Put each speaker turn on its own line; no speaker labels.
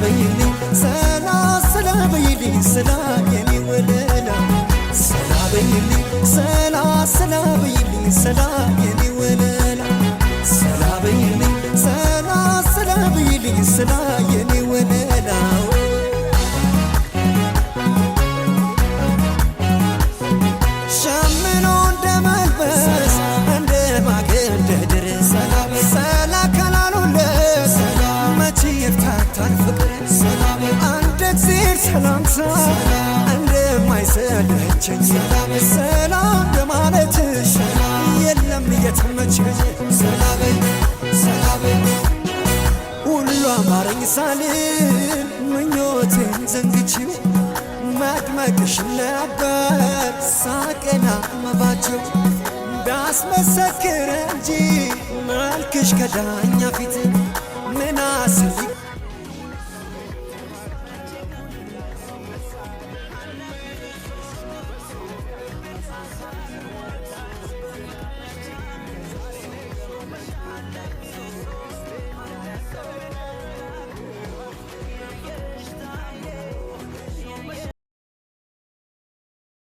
በይልኝ ሰላ በይልኝ ሰላ የኔ ወለላ ሰላ በይልኝ ሰላ በይልኝ ሰላ የኔ ወለላ ሰላ በይልኝ ሰላ በይልኝ ሰላ የኔ ወለላ ሸምኖ እንደመልበስ እንደ ማገደድር ሰላ ካላሉለት መቼ ይፍታታል ፍቅር አንድ ጊዜ ሰላምታ እንደማይሰለቸኝ ሰላም እንደማለትሽ የለም እየተመቸኝ ሁሉ አማረኝ ሳልል ምኞቴን ዘንግቼው መድመቅሽን ነበር ሳቅና መባቸው ዳስመሰክር እንጂ መልክሽ ከዳኛ ፊት ምን አስል